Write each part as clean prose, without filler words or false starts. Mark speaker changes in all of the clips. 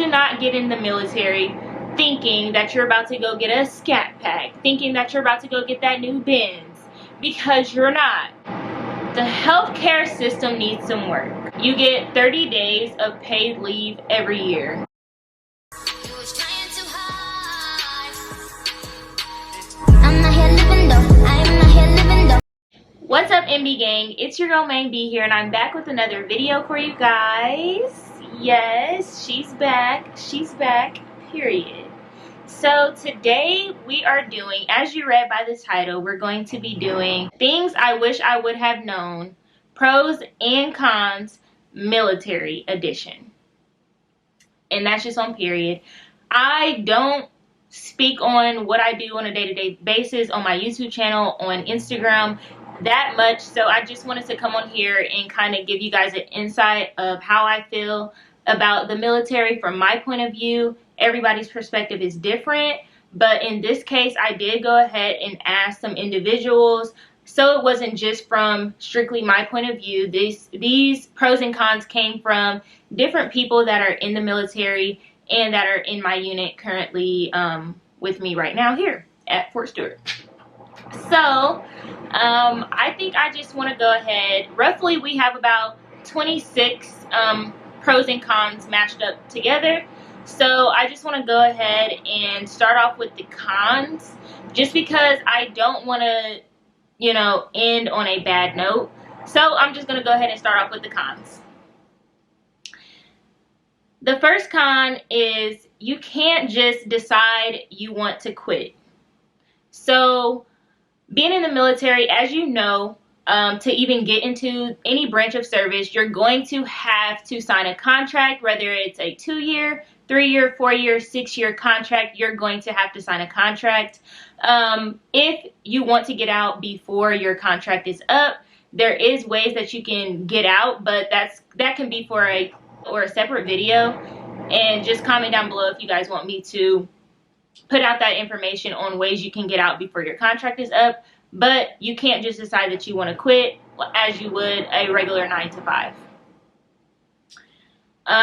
Speaker 1: do not get in the military thinking that you're about to go get a scat pack, thinking that you're about to go get that new Benz, because you're not. The healthcare system needs some work. You get 30 days of paid leave every year. What's up, MB gang? It's your girl Main B here, and I'm back with another video for you guys. Yes, she's back. She's back, period. So today we are doing, as you read by the title, we're going to be doing things I wish I would have known, pros and cons, military edition. And that's just on period. I don't speak on what I do on a day-to-day basis on my YouTube channel, on Instagram, that much. So I just wanted to come on here and kind of give you guys an insight of how I feel about the military from my point of view. Everybody's perspective is different, but in this case I did go ahead and ask some individuals, so it wasn't just from strictly my point of view. These pros and cons came from different people that are in the military and that are in my unit currently with me right now here at Fort Stewart. So I think I just want to go ahead. Roughly we have about 26 pros and cons matched up together. So I just want to go ahead and start off with the cons, just because I don't want to, you know, end on a bad note. So I'm just going to go ahead and start off with the cons. The first con is you can't just decide you want to quit. So being in the military, as you know, to even get into any branch of service, you're going to have to sign a contract, whether it's a 2-year, 3-year, 4-year, 6-year contract. You're going to have to sign a contract. If you want to get out before your contract is up, there is ways that you can get out, but that can be for a separate video. And just comment down below if you guys want me to put out that information on ways you can get out before your contract is up. But you can't just decide that you want to quit as you would a regular 9-to-5.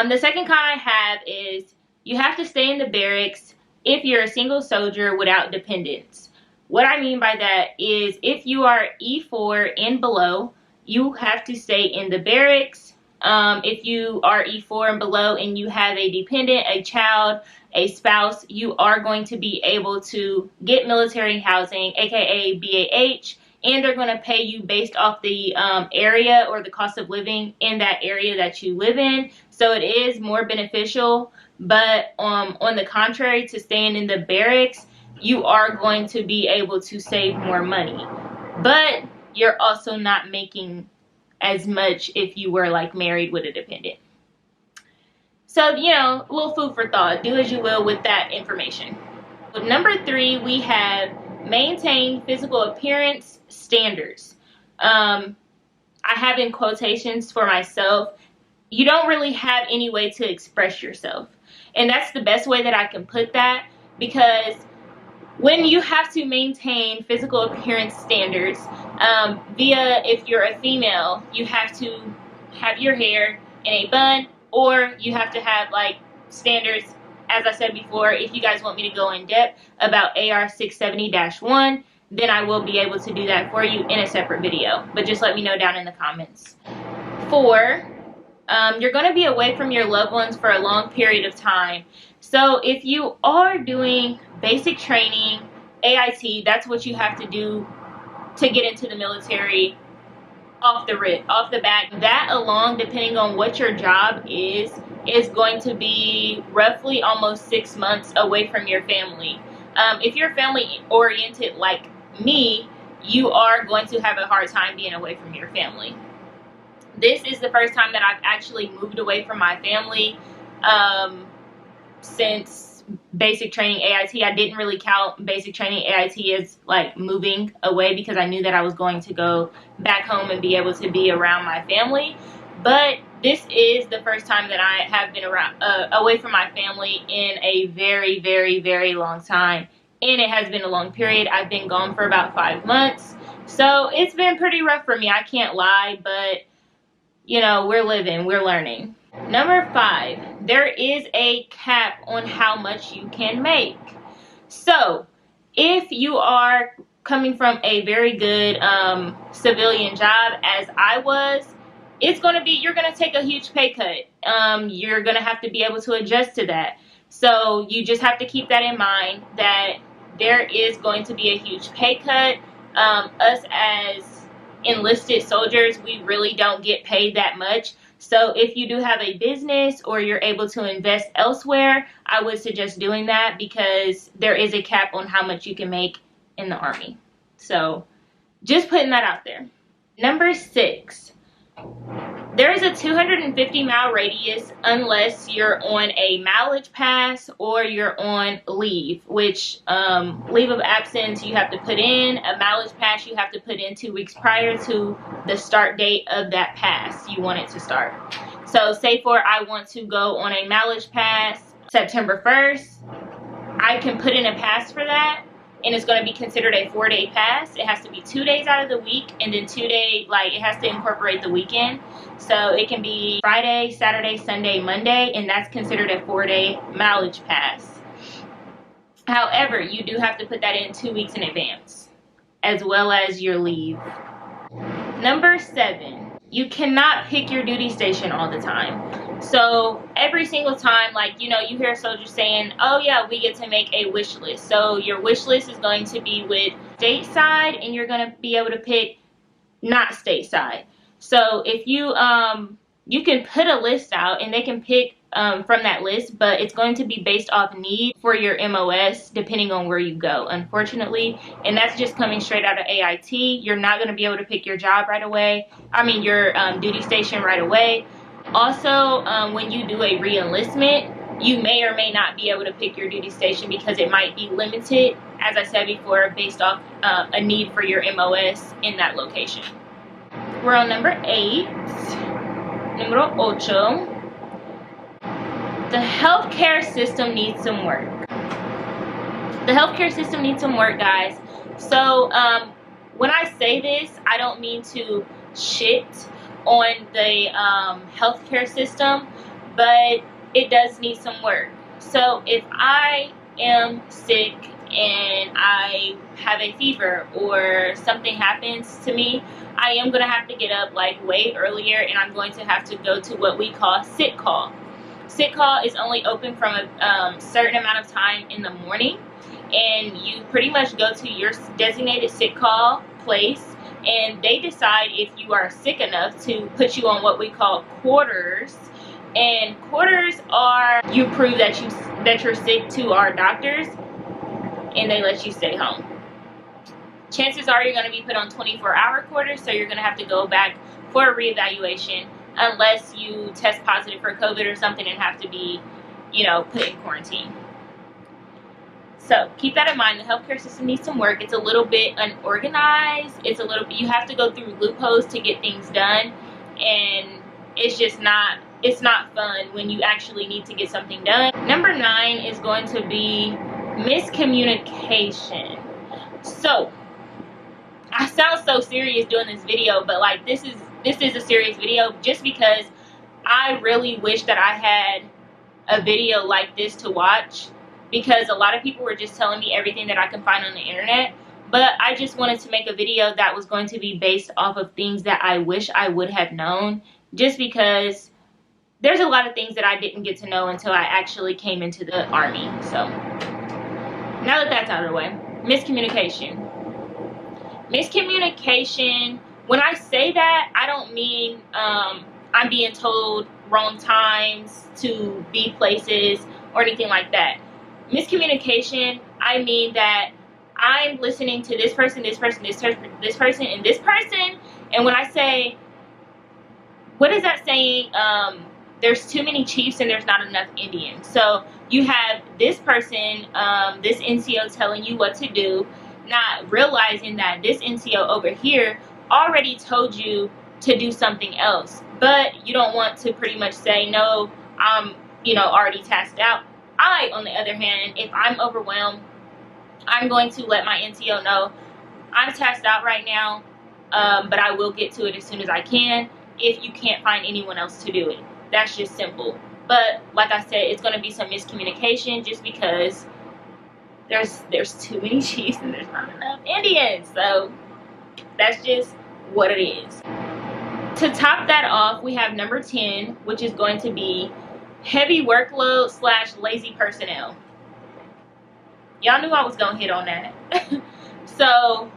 Speaker 1: The second con I have is you have to stay in the barracks if you're a single soldier without dependents. What I mean by that is if you are E4 and below, you have to stay in the barracks. If you are E4 and below and you have a dependent, a child, a spouse, you are going to be able to get military housing, aka BAH, and they're going to pay you based off the area or the cost of living in that area that you live in. So it is more beneficial. But on the contrary to staying in the barracks, you are going to be able to save more money. But you're also not making as much if you were like married with a dependent. So, you know, a little food for thought. Do as you will with that information. Number 3, we have maintain physical appearance standards. I have in quotations for myself, you don't really have any way to express yourself. And that's the best way that I can put that, because when you have to maintain physical appearance standards, if you're a female, you have to have your hair in a bun, or you have to have like standards, as I said before. If you guys want me to go in depth about AR 670-1, then I will be able to do that for you in a separate video. But just let me know down in the comments. 4, you're going to be away from your loved ones for a long period of time. So if you are doing basic training, AIT, that's what you have to do to get into the military off the bat. That alone, depending on what your job is going to be roughly almost 6 months away from your family. If you're family oriented like me, you are going to have a hard time being away from your family. This is the first time that I've actually moved away from my family since basic training AIT. I didn't really count basic training AIT as like moving away, because I knew that I was going to go back home and be able to be around my family. But this is the first time that I have been away from my family in a very, very, very long time. And it has been a long period. I've been gone for about 5 months. So it's been pretty rough for me, I can't lie, but you know, we're living, we're learning. Number 5, there is a cap on how much you can make. So if you are coming from a very good civilian job, as I was, it's going to be, you're going to take a huge pay cut. You're going to have to be able to adjust to that. So you just have to keep that in mind, that there is going to be a huge pay cut. Us as enlisted soldiers, we really don't get paid that much. So if you do have a business or you're able to invest elsewhere, I would suggest doing that, because there is a cap on how much you can make in the Army. So just putting that out there. Number 6, there is a 250-mile radius unless you're on a mileage pass or you're on leave, which leave of absence you have to put in. A mileage pass you have to put in 2 weeks prior to the start date of that pass you want it to start. So say for I want to go on a mileage pass September 1st, I can put in a pass for that, and it's going to be considered a 4-day pass. It has to be 2 days out of the week, and then 2 days, like, it has to incorporate the weekend. So it can be Friday, Saturday, Sunday, Monday, and that's considered a 4-day mileage pass. However, you do have to put that in 2 weeks in advance, as well as your leave. Number 7, you cannot pick your duty station all the time. So every single time, like, you know, you hear soldiers saying, oh yeah, we get to make a wish list. So your wish list is going to be with stateside, and you're going to be able to pick not stateside. So if you you can put a list out and they can pick from that list, but it's going to be based off need for your MOS depending on where you go, unfortunately. And that's just coming straight out of AIT. You're not going to be able to pick your job right away. I mean, your duty station right away. Also, when you do a re-enlistment, you may or may not be able to pick your duty station because it might be limited, as I said before, based off a need for your MOS in that location. We're on number 8. Numero 8. The healthcare system needs some work. The healthcare system needs some work, guys. So when I say this, I don't mean to shit on the healthcare system, but it does need some work. So if I am sick and I have a fever or something happens to me, I am going to have to get up like way earlier, and I'm going to have to go to what we call sick call. Sick call is only open from a certain amount of time in the morning, and you pretty much go to your designated sick call place, and they decide if you are sick enough to put you on what we call quarters. And quarters are, you prove that you're sick to our doctors, and they let you stay home. Chances are you're going to be put on 24-hour quarters, so you're going to have to go back for a reevaluation unless you test positive for COVID or something and have to be, you know, put in quarantine. So keep that in mind. The healthcare system needs some work. It's a little bit unorganized. It's a little bit, you have to go through loopholes to get things done, and it's just not, it's not fun when you actually need to get something done. Number 9 is going to be miscommunication. So I sound so serious doing this video, but like this is a serious video, just because I really wish that I had a video like this to watch, because a lot of people were just telling me everything that I can find on the internet. But I just wanted to make a video that was going to be based off of things that I wish I would have known, just because there's a lot of things that I didn't get to know until I actually came into the Army. So now that that's out of the way, miscommunication. Miscommunication, when I say that, I don't mean I'm being told wrong times to be places or anything like that. Miscommunication, I mean that I'm listening to this person, this person, this person, this person, and this person, and when I say, what is that saying? There's too many chiefs and there's not enough Indians. So you have this person, this NCO telling you what to do, not realizing that this NCO over here already told you to do something else, but you don't want to pretty much say, no, I'm, you know, already tasked out. I, on the other hand, if I'm overwhelmed, I'm going to let my NCO know I'm tasked out right now, but I will get to it as soon as I can if you can't find anyone else to do it. That's just simple. But like I said, it's going to be some miscommunication just because there's too many chiefs and there's not enough Indians. So that's just what it is. To top that off, we have number 10, which is going to be heavy workload / lazy personnel. Y'all knew I was going to hit on that. So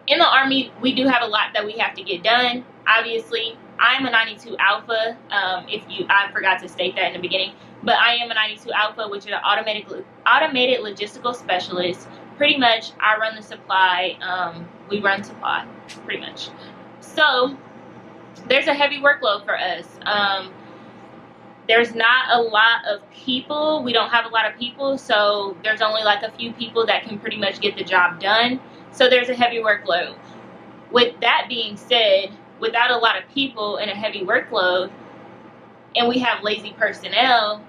Speaker 1: in the Army, we do have a lot that we have to get done. Obviously, I'm a 92 Alpha. I forgot to state that in the beginning, but I am a 92 Alpha, which is an automated logistical specialist. Pretty much, I run the supply. We run supply, pretty much. So there's a heavy workload for us. There's not a lot of people. We don't have a lot of people, so there's only like a few people that can pretty much get the job done. So there's a heavy workload. With that being said, without a lot of people and a heavy workload, and we have lazy personnel,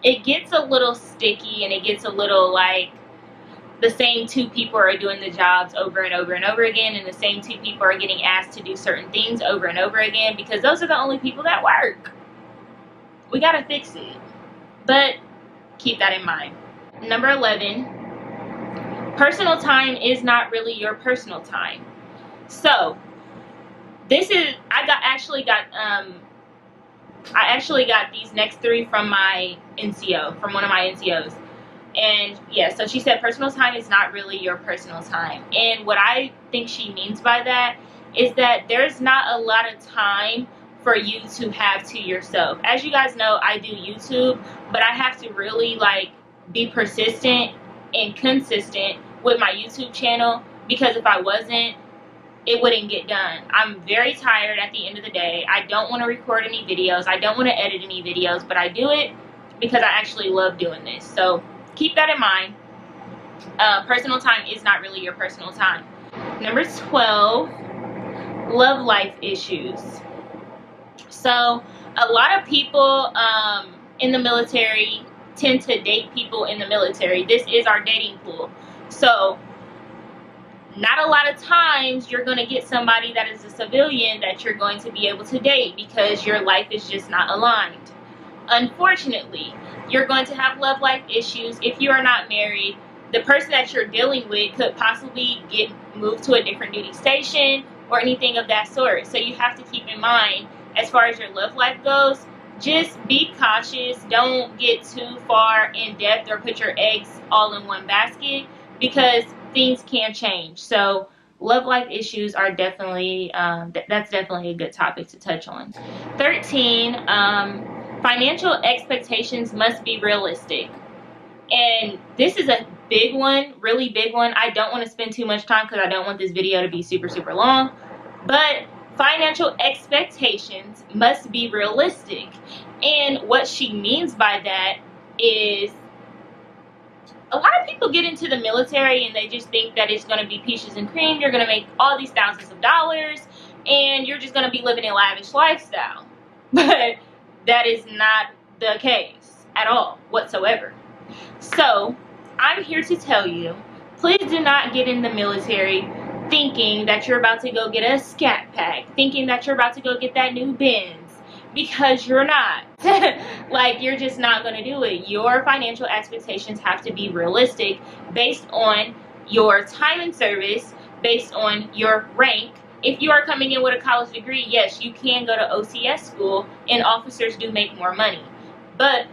Speaker 1: it gets a little sticky, and it gets a little like the same two people are doing the jobs over and over and over again, and the same two people are getting asked to do certain things over and over again, because those are the only people that work. We gotta fix it. But keep that in mind. Number 11, personal time is not really your personal time. So this is, I actually got these next 3 from my NCO, from one of my NCOs. And yeah, so she said personal time is not really your personal time. And what I think she means by that is that there's not a lot of time for you to have to yourself. As you guys know, I do YouTube, but I have to really like be persistent and consistent with my YouTube channel, because if I wasn't, it wouldn't get done. I'm very tired at the end of the day. I don't want to record any videos. I don't want to edit any videos, but I do it because I actually love doing this. So keep that in mind. Personal time is not really your personal time. Number 12, love life issues. So a lot of people in the military tend to date people in the military. This is our dating pool. So not a lot of times you're going to get somebody that is a civilian that you're going to be able to date, because your life is just not aligned. Unfortunately, you're going to have love life issues if you are not married. The person that you're dealing with could possibly get moved to a different duty station or anything of that sort. So you have to keep in mind, as far as your love life goes, just be cautious. Don't get too far in depth or put your eggs all in one basket, because things can change. So love life issues are definitely, that's definitely a good topic to touch on. 13, financial expectations must be realistic. And this is a big one, really big one. I don't want to spend too much time because I don't want this video to be super, super long. But financial expectations must be realistic. And what she means by that is, a lot of people get into the military and they just think that it's going to be peaches and cream. You're going to make all these thousands of dollars and you're just going to be living a lavish lifestyle. But that is not the case at all whatsoever. So I'm here to tell you, please do not get in the military thinking that you're about to go get a scat pack, thinking that you're about to go get that new Benz, because you're not. Like, you're just not going to do it. Your financial expectations have to be realistic based on your time in service, based on your rank. If you are coming in with a college degree, yes, you can go to OCS school, and officers do make more money. But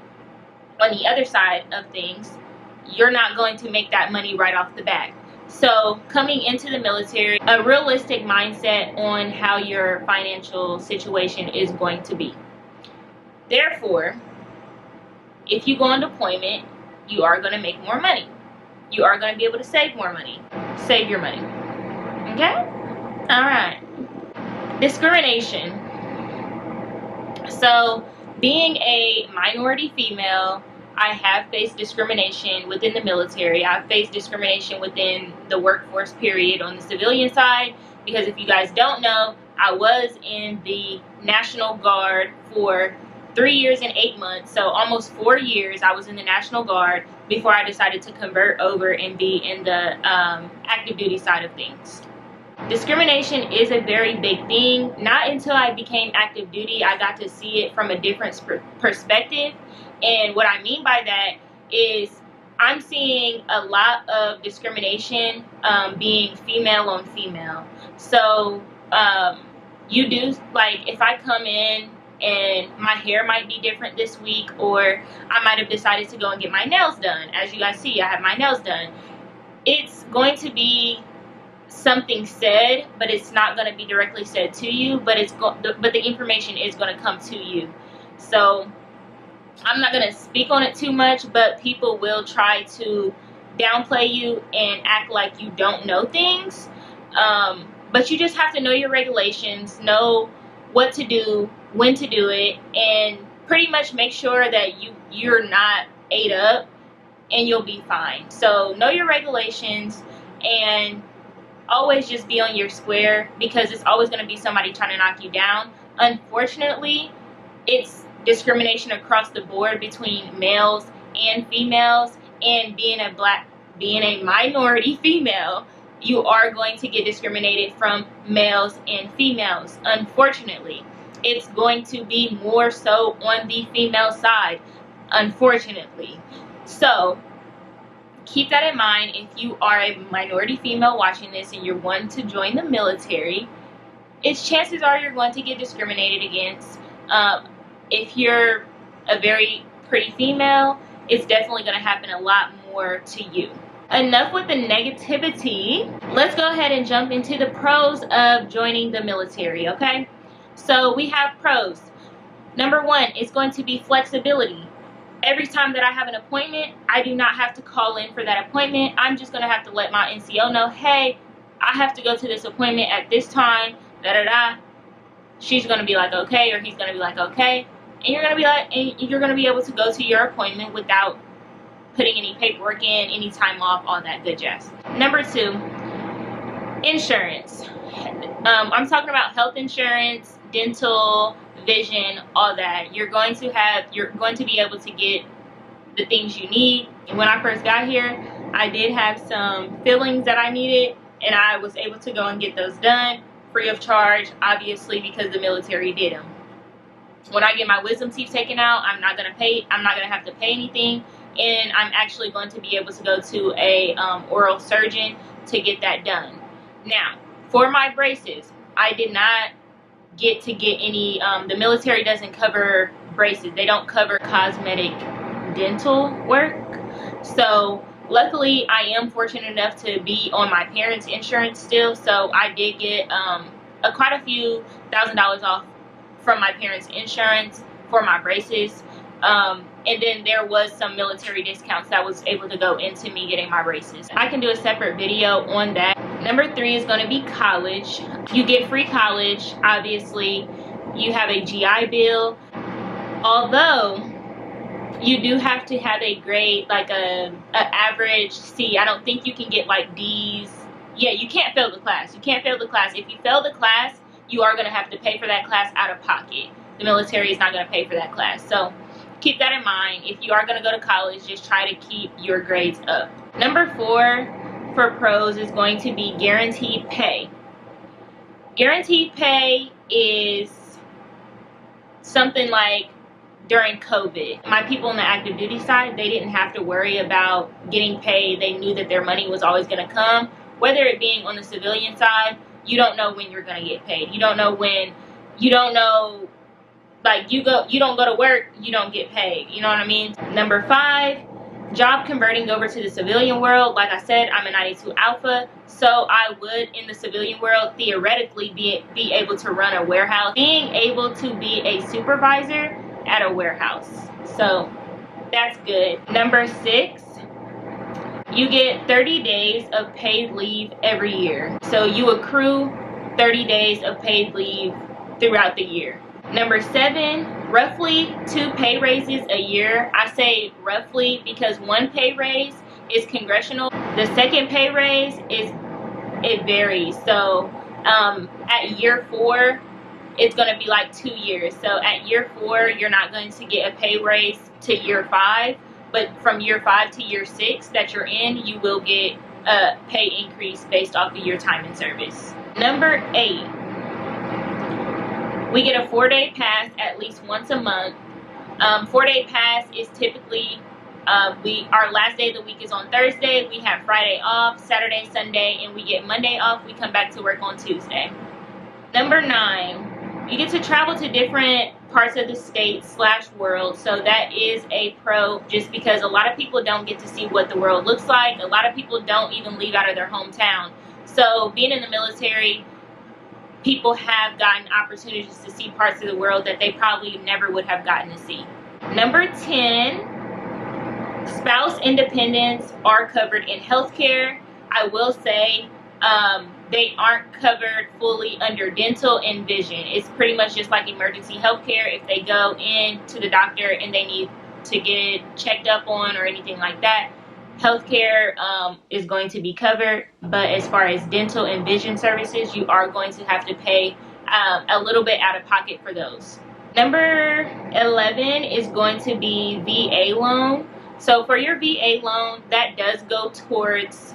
Speaker 1: on the other side of things, you're not going to make that money right off the bat. So coming into the military, a realistic mindset on how your financial situation is going to be. Therefore, if you go on deployment, you are going to make more money. You are going to be able to save more money. Save your money. Okay? All right. Discrimination. So, being a minority female, I have faced discrimination within the military. I've faced discrimination within the workforce period on the civilian side, because if you guys don't know, I was in the National Guard for 3 years and 8 months, so almost 4 years I was in the National Guard before I decided to convert over and be in the active duty side of things. Discrimination is a very big thing. Not until I became active duty I got to see it from a different perspective. And what I mean by that is I'm seeing a lot of discrimination being female on female. So you do, like, if I come in and my hair might be different this week, or I might have decided to go and get my nails done. As you guys see, I have my nails done. It's going to be something said, but it's not going to be directly said to you, but the information is going to come to you. So I'm not going to speak on it too much, but people will try to downplay you and act like you don't know things. But you just have to know your regulations, know what to do, when to do it, and pretty much make sure that you're not ate up, and you'll be fine. So know your regulations and always just be on your square, because it's always going to be somebody trying to knock you down. Unfortunately, it's discrimination across the board between males and females, and being a minority female, you are going to get discriminated from males and females. Unfortunately, it's going to be more so on the female side, unfortunately. So keep that in mind. If you are a minority female watching this and you're wanting to join the military, chances are you're going to get discriminated against. If you're a very pretty female, it's definitely going to happen a lot more to you. Enough with the negativity. Let's go ahead and jump into the pros of joining the military, okay? So we have pros. Number one is going to be flexibility. Every time that I have an appointment, I do not have to call in for that appointment. I'm just going to have to let my NCO know, hey, I have to go to this appointment at this time, da-da-da. She's going to be like, okay, or he's going to be like, okay. And you're going to be able to go to your appointment without putting any paperwork in, any time off, all that good jazz. Number two, insurance. I'm talking about health insurance, dental, vision, all that. You're going to be able to get the things you need. When I first got here, I did have some fillings that I needed, and I was able to go and get those done free of charge, obviously, because the military did them. When I get my wisdom teeth taken out, I'm not gonna have to pay anything, and I'm actually going to be able to go to a oral surgeon to get that done. Now, for my braces, I did not get any, the military doesn't cover braces. They don't cover cosmetic dental work. So luckily, I am fortunate enough to be on my parents' insurance still, so I did get quite a few $1,000s off from my parents' insurance for my braces. And then there was some military discounts that was able to go into me getting my braces. I can do a separate video on that. Number three is going to be college. You get free college, obviously. You have a GI Bill. Although you do have to have a grade, like a average C. I don't think you can get like D's. Yeah, you can't fail the class. You can't fail the class. If you fail the class, you are going to have to pay for that class out of pocket. The military is not going to pay for that class. So keep that in mind. If you are going to go to college, just try to keep your grades up. Number four for pros is going to be guaranteed pay. Guaranteed pay is something like during COVID. My people on the active duty side, they didn't have to worry about getting paid. They knew that their money was always going to come. Whether it being on the civilian side, you don't know when you're going to get paid. You don't know when, you don't know, like you don't go to work, you don't get paid. You know what I mean? Number five, job converting over to the civilian world. Like I said, I'm a 92 Alpha, so I would, in the civilian world, theoretically be able to run a warehouse. Being able to be a supervisor at a warehouse. So that's good. Number six, you get 30 days of paid leave every year. So you accrue 30 days of paid leave throughout the year. Number seven, roughly 2 pay raises a year. I say roughly because one pay raise is congressional. The second pay raise it varies. So at year 4, it's going to be like 2 years. So at year 4, you're not going to get a pay raise to year 5. But from year 5 to year 6 that you're in, you will get a pay increase based off of your time in service. Number 8, we get a 4-day pass at least once a month. 4-day pass is typically, our last day of the week is on Thursday. We have Friday off, Saturday, Sunday, and we get Monday off. We come back to work on Tuesday. Number 9, you get to travel to different parts of the state / world. So that is a pro, just because a lot of people don't get to see what the world looks like. A lot of people don't even leave out of their hometown. So being in the military, people have gotten opportunities to see parts of the world that they probably never would have gotten to see. Number 10, spouse independents are covered in healthcare. I will say they aren't covered fully under dental and vision. It's pretty much just like emergency healthcare. If they go in to the doctor and they need to get checked up on or anything like that, healthcare is going to be covered. But as far as dental and vision services, you are going to have to pay a little bit out of pocket for those. Number 11 is going to be VA loan. So for your VA loan, that does go towards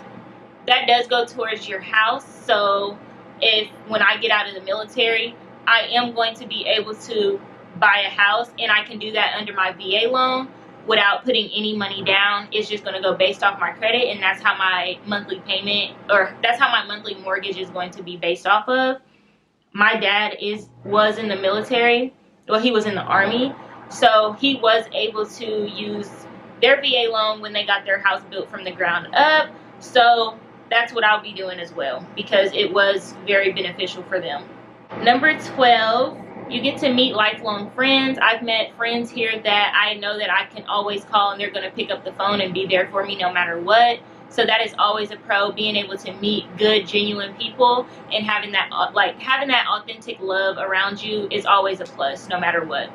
Speaker 1: your house. So when I get out of the military, I am going to be able to buy a house, and I can do that under my VA loan without putting any money down. It's just going to go based off my credit, and that's how my monthly payment, or that's how my monthly mortgage is going to be based off of. My dad was in the military. Well, he was in the Army, so he was able to use their VA loan when they got their house built from the ground up. So that's what I'll be doing as well, because it was very beneficial for them. Number 12, you get to meet lifelong friends. I've met friends here that I know that I can always call, and they're going to pick up the phone and be there for me no matter what. So that is always a pro, being able to meet good, genuine people, and having that authentic love around you is always a plus no matter what.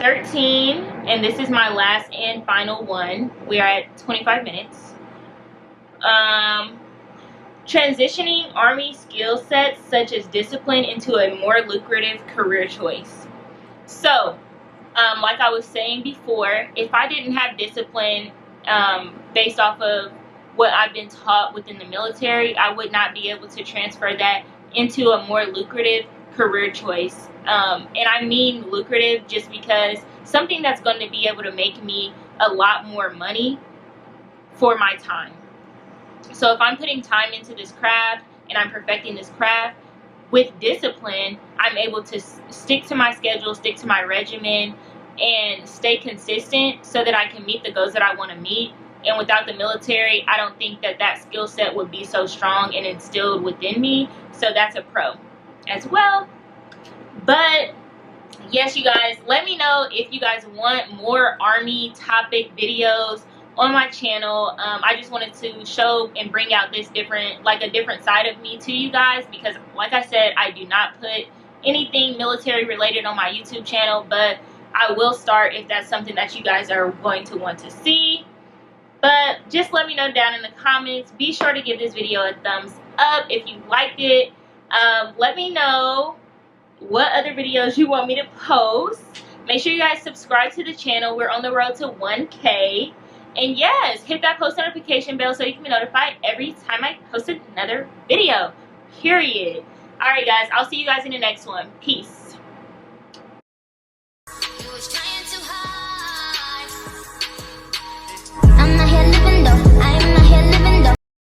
Speaker 1: 13, and this is my last and final one. We are at 25 minutes. Transitioning Army skill sets such as discipline into a more lucrative career choice. So, like I was saying before, if I didn't have discipline based off of what I've been taught within the military, I would not be able to transfer that into a more lucrative career choice. And I mean lucrative just because something that's going to be able to make me a lot more money for my time. So if I'm putting time into this craft and I'm perfecting this craft with discipline, I'm able to stick to my schedule, stick to my regimen, and stay consistent so that I can meet the goals that I want to meet. And without the military, I don't think that skill set would be so strong and instilled within me. So that's a pro as well. But yes, you guys, let me know if you guys want more Army topic videos on my channel. I just wanted to show and bring out this different side of me to you guys, because like I said, I do not put anything military related on my YouTube channel, but I will start if that's something that you guys are going to want to see. But just let me know down in the comments. Be sure to give this video a thumbs up if you liked it. Let me know what other videos you want me to post. Make sure you guys subscribe to the channel. We're on the road to 1K. And yes, hit that post notification bell so you can be notified every time I post another video. Period. Alright guys, I'll see you guys in the next one. Peace.